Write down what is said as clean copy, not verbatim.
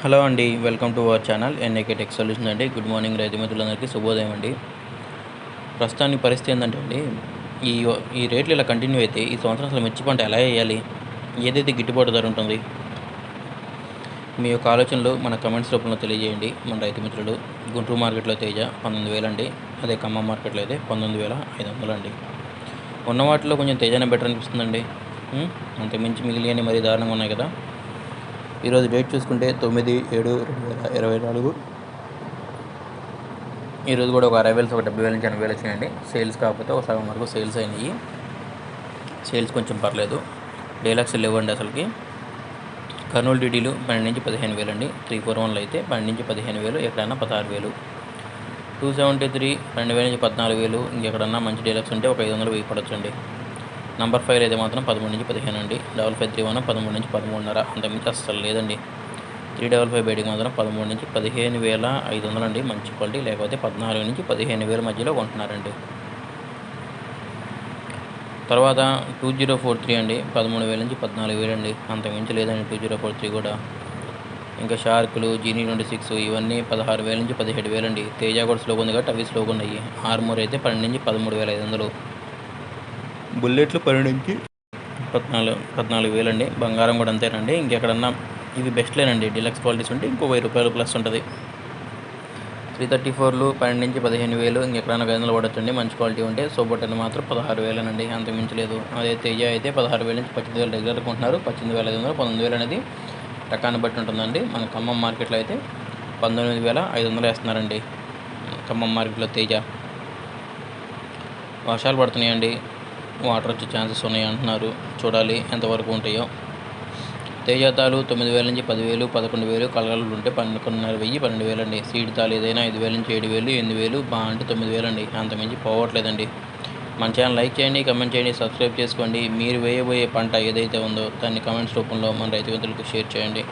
Hello అండి, welcome to our channel NAK tech solution అండి. Good morning రైతు మిత్రులందరికీ శుభోదయం అండి. ప్రస్తుతానికి పరిస్థితి ఏంటంటే అండి, ఈ ఈ రేట్లు ఇలా కంటిన్యూ అయితే ఈ సంవత్సరం అసలు మిర్చి పంట ఎలా వేయాలి, ఏదైతే గిట్టుబాటు ధర ఉంటుంది, మీ యొక్క ఆలోచనలు మన కమెంట్స్ రూపంలో తెలియజేయండి. మన రైతు మిత్రులు గుంటూరు మార్కెట్లో తేజ 19,000 అండి, అదే ఖమ్మం మార్కెట్లో అయితే 19,500 అండి. ఉన్న వాటిలో కొంచెం తేజనే బెటర్ అనిపిస్తుందండి. అంతకుమించి మిగిలినవి మరీ దారుణంగా ఉన్నాయి కదా. ఈరోజు డేట్ చూసుకుంటే 9/7/2024. ఈరోజు కూడా ఒక 60,000 ఒక 70,000 నుంచి 80,000 వచ్చినాయండి. సేల్స్ కాకపోతే ఒక సగం వరకు సేల్స్ అయినాయి. సేల్స్ కొంచెం పర్లేదు. డీలక్స్ లేవండి అసలుకి. కర్నూలు డీడీలు 12 నుంచి 15,000 అండి. 341లో అయితే 12 నుంచి 15,000, ఎక్కడైనా 16,000. 273 12,000 నుంచి 14,000. ఇంకెక్కడన్నా మంచి డీలక్స్ ఉంటే ఒక 500 వెయ్యి పడొచ్చండి. నంబర్ 5 అయితే మాత్రం 13 నుంచి 15 అండి. 5531 13 నుంచి 13.5, అంతకుమించి అస్సలు లేదండి. 355 బయటికి మాత్రం 13 నుంచి 15,500 అండి మంచి క్వాలిటీ, లేకపోతే 14 నుంచి 15,000 మధ్యలో కొంటున్నారండి. తర్వాత 2043 అండి, 13,000 నుంచి 14,000 అండి, అంతకుమించి లేదండి 2043 కూడా. ఇంకా షార్కులు, జీనీ 26 ఇవన్నీ 16,000 నుంచి 17,000 అండి. తేజ కూడా స్లోగా ఉంది కాబట్టి అవి స్లోగా ఉన్నాయి. ఆర్మూర్ అయితే 12 నుంచి 13,500. బుల్లెట్లు 12 నుంచి 14,000 అండి. బంగారం కూడా అంతేనండి. ఇంకెక్కడన్నా ఇవి బెస్ట్లేనండి. డీలక్స్ క్వాలిటీస్ ఉంటే ఇంకో ₹1000 ప్లస్ ఉంటుంది. 334లు 12 నుంచి 15,000. ఇంకెక్కడైనా 500 పడొచ్చండి మంచి క్వాలిటీ ఉంటే. సోబోటర్లు మాత్రం 16,000 అండి, అంతకు మించి లేదు. అదే తేజ అయితే 16,000 నుంచి 18,000 రెగ్యులర్ కొంటున్నారు. 18,500, 19,000 అనేది రకాన్ని బట్టి ఉంటుందండి. మన ఖమ్మం మార్కెట్లో అయితే 19,500 వేస్తున్నారండి. ఖమ్మం మార్కెట్లో తేజ. వర్షాలు పడుతున్నాయండి, వాటర్ వచ్చే ఛాన్సెస్ ఉన్నాయి అంటున్నారు. చూడాలి ఎంతవరకు ఉంటాయో. తేజ తాలు 9,000 నుంచి 10,000, 11,000. కలర్లు ఉంటే 11,500, 12,000 అండి. సీడ్ తాలు ఏదైనా 5,000 నుంచి 7,000, 8,000, అంటే 9,000 అండి, అంతమించి పోవట్లేదండి. మన ఛానల్ లైక్ చేయండి, కమెంట్ చేయండి, సబ్స్క్రైబ్ చేసుకోండి. మీరు వేయబోయే పంట ఏదైతే ఉందో దాన్ని కమెంట్స్ రూపంలో మన రైతు మిత్రులకు షేర్ చేయండి.